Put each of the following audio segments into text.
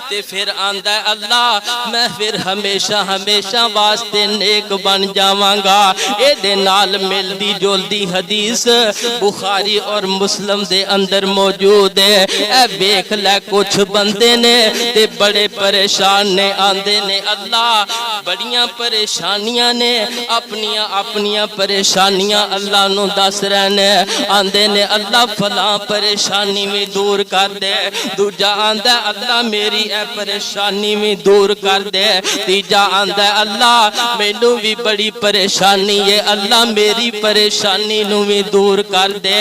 تے پھر آندا ہے اللہ میں پھر ہمیشہ ہمیشہ واسطے نیک بن جاواں گا۔ اے دے نال ملدی جولدی حدیث بخاری اور مسلم دے اندر موجود ہے۔ اے ویکھ لے کچھ بندے نے تے بڑے پریشان نے، آندے نے اللہ بڑیاں پریشانیاں نے، اپنیاں پریشانیاں اللہ نو دس رہنے، آندے نے اللہ فلاں پریشانی میں دور کر دے، دوجا آندہ اللہ میری اے پریشانی میں دور کر دے، تیجا آندہ اللہ مینوں بھی بڑی پریشانی ہے، اللہ میری پریشانی نو بھی دور کر دے۔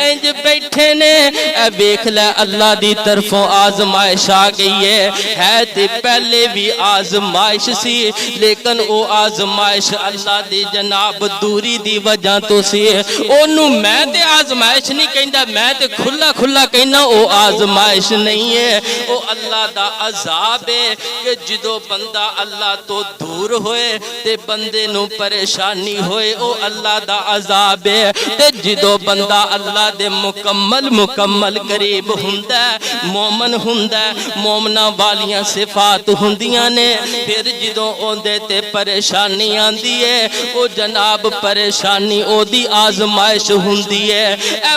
انج بیٹھے نے، اے ویکھ لے اللہ دی طرفوں آزمائش آ گئی ہے تے پہلے بھی آزمائش سی، لیکن او آزمائش اللہ دی جناب دوری دی وجہ تو سی۔ اونوں میں تے آزمائش نہیں کہندا، میں تے کھلا کھلا کہنا او آزمائش نہیں ہے، او اللہ دا عذاب ہے کہ جدو بندہ اللہ تو دور ہوئے تے بندے نو پریشانی ہوئے، او اللہ دا عذاب ہے، تے جدو بندہ اللہ دے مکمل قریب ہوندا ہے، مومن ہوندا ہے، مومناں والیاں صفات ہوندیاں نے، پھر جدو اوندے تے پریشانی آندی ہے، او جناب پریشانی او دی آزمائش ہوندی ہے۔ اے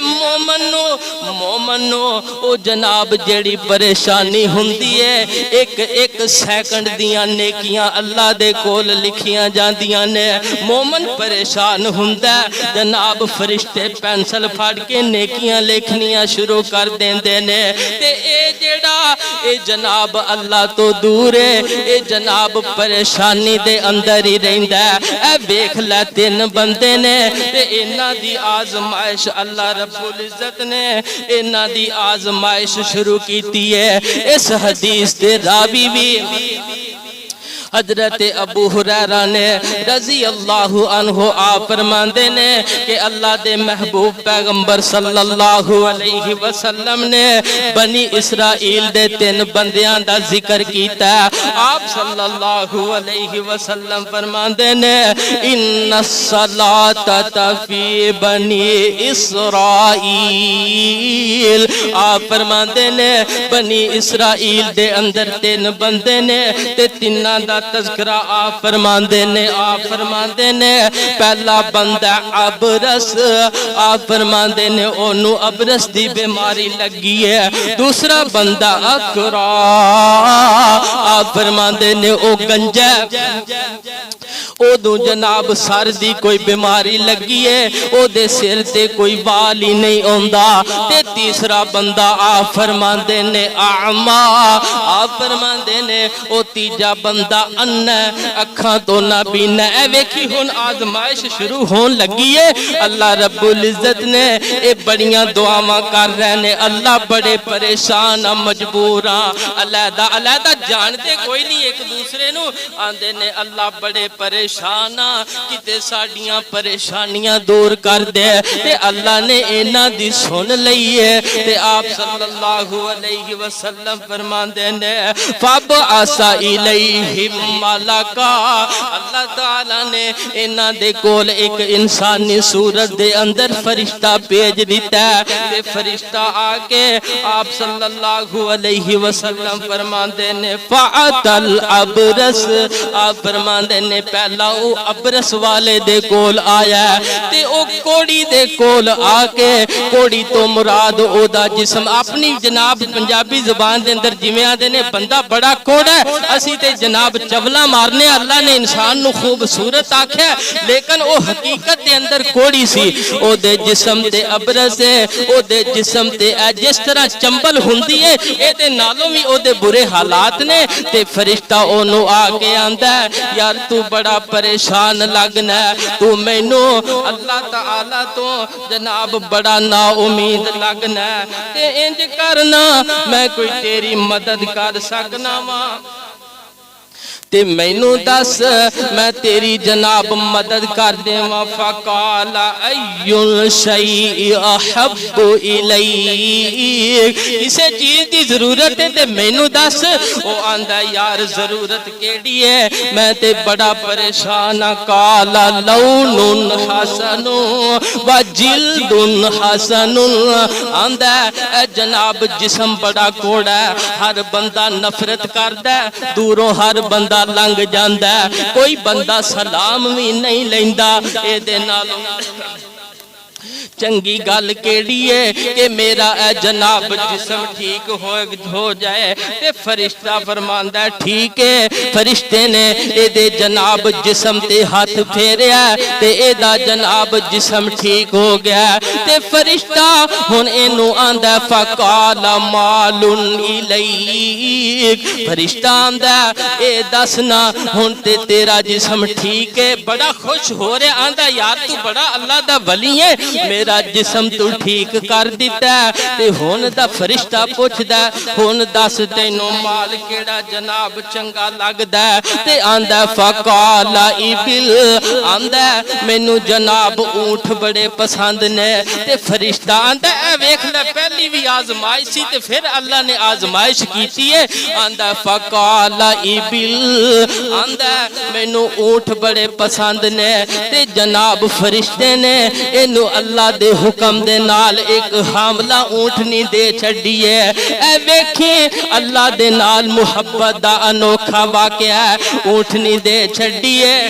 مومنو او جناب جیڑی پریشانی ہوندی ہے، ایک سیکنڈ دیاں نیکیاں اللہ دے کول لکھیاں جاندیاں نے، مومن پریشان ہوندا ہے جناب فرشتے پینسل پھاڑ کے نیکیاں لکھنیاں شروع کر دیندے نے، تے اے جناب اللہ تو دور ہے، اے جناب پریشانی دے اندر ہی رہندا ہے۔ اے ویکھ لے تین بندے نے تے انہاں دی آزمائش اللہ رب العزت نے انہاں دی آزمائش شروع کیتی ہے۔ اس حدیث دے راوی بھی حضرت ابو ہریرہ نے رضی اللہ عنہ آپ فرماندے نے کہ اللہ دے محبوب پیغمبر صلی اللہ علیہ وسلم نے بنی اسرائیل دے تین بندیاں دا ذکر کیتا ہے۔ آپ صلی اللہ علیہ وسلم فرماندے نے ان الصلاة فی بنی اسرائیل، آپ فرماندے نے بنی اسرائیل دے اندر تین بندے نے تے تیناں دا تذکرہ آپ فرماندے نے پہلا بندہ ابرس، آپ فرماندے نے اونوں ابرس دی بیماری لگی ہے، دوسرا بندہ اکرا، آپ فرماندے نے او گنجا، او دو جناب سر دی کوئی بیماری لگی ہے، او دے سر تے کوئی وال ہی نہیں ہوندا، تے تیسرا بندہ آپ فرماندے نے اعما، آپ فرماندے نے او تیجا بندہ ان اکھاں تو نہ بینا۔ اے ویکھی ہن آزمائش شروع ہون لگی ہے، اللہ رب العزت نے اے بڑیاں دعاواں کر رہے نے، اللہ بڑے پریشان مجبوراں، علیحدہ جانتے کوئی نہیں ایک دوسرے نو، آندے نے اللہ بڑے پریشان کتے ساڑیاں پریشانیاں دور کر دے، تے اللہ نے انہاں دی سن لئیے، تے آپ صلی اللہ علیہ وسلم فرماندے نے فَبْعَثَ إِلَيْهِمْ مَلَكًا، اللہ تعالیٰ نے انہاں دے کول ایک انسانی صورت دے اندر فرشتہ بھیج دیتا ہے، تے فرشتہ آکے آپ صلی اللہ علیہ وسلم فرماندے نے فَعَتَ الْعَبْرَسِ، آپ فرماندے نے پہلا او ابرس والے دے کول آیا ہے، تے او کوڑی دے کول آکے، کوڑی تو مراد او دا جسم، اپنی جناب پنجابی زبان دے اندر جمعہ دے نے بندہ بڑا کوڑا ہے، اسی تے جناب چولا مارنے، اللہ نے انسان نو خوبصورت آکھیا، لیکن او حقیقت دے اندر کوڑی سی، او دے جسم تے ابرس ہے، او دے جسم تے جس طرح چمبل ہوندی ہے، اے تے نالوں بھی او دے برے حالات نے، تے فرشتہ او نو آکے آندہ ہے یار تو بڑا پریشان لگنا ہے، تو مینو اللہ تعالیٰ تو جناب بڑا نا امید لگنا ہے، تے انج کرنا میں کوئی تیری مدد کر سکنا ماں، تے مینوں دس میں تیری جناب مدد کر دیواں فقال ای الشیء احب الیک اسے چیز دی ضرورت ہے تے مینوں دس او آندا یار ضرورت کیڑی ہے میں تے بڑا پریشان قال لون حسن و جلد حسن آندا اے جناب جسم بڑا کوڑا ہے ہر بندہ نفرت کردا ہے دوروں ہر بندہ لنگ جاندا ہے کوئی بندہ سلام بھی نہیں لیندا اے دے نالوں چنگی گل کیڑی ہے کہ میرا اے جناب جسم ٹھیک ہو جائے تے فرشتہ فرماندا ہے ٹھیک ہے فرشتے نے اے دے جناب جسم تے ہاتھ پھیریا تے اے دا جناب جسم ٹھیک ہو گیا تے فرشتہ ہن اینو آندا فقال مال الیک فرشتہ آندا اے دسنا ہن تے تیرا جسم ٹھیک ہے بڑا خوش ہو رہا آندا یار تو بڑا اللہ دا ولی ہے میرا جسم تو ٹھیک کر دیتا ہے تے ہون دا فرشتہ پوچھدا ہون دس تینوں مال کیڑا جناب چنگا لگدا تے آندا فقال ابل آندا مینوں جناب اونٹ بڑے پسند نے تے فرشتہ آندا اے ویکھ لے پہلی بھی آزمائش سی تے پھر اللہ نے آزمائش کیتی ہے آندا فقال ابل آندا مینوں اونٹ بڑے پسند نے تے جناب فرشتے نے اینو اللہ دے حکم دے نال ایک حاملہ اونٹنی دے چھڑی ہے اے ویکھیں اللہ دے نال محبت دا انوکھا واقعہ اونٹنی دے چھڑی ہے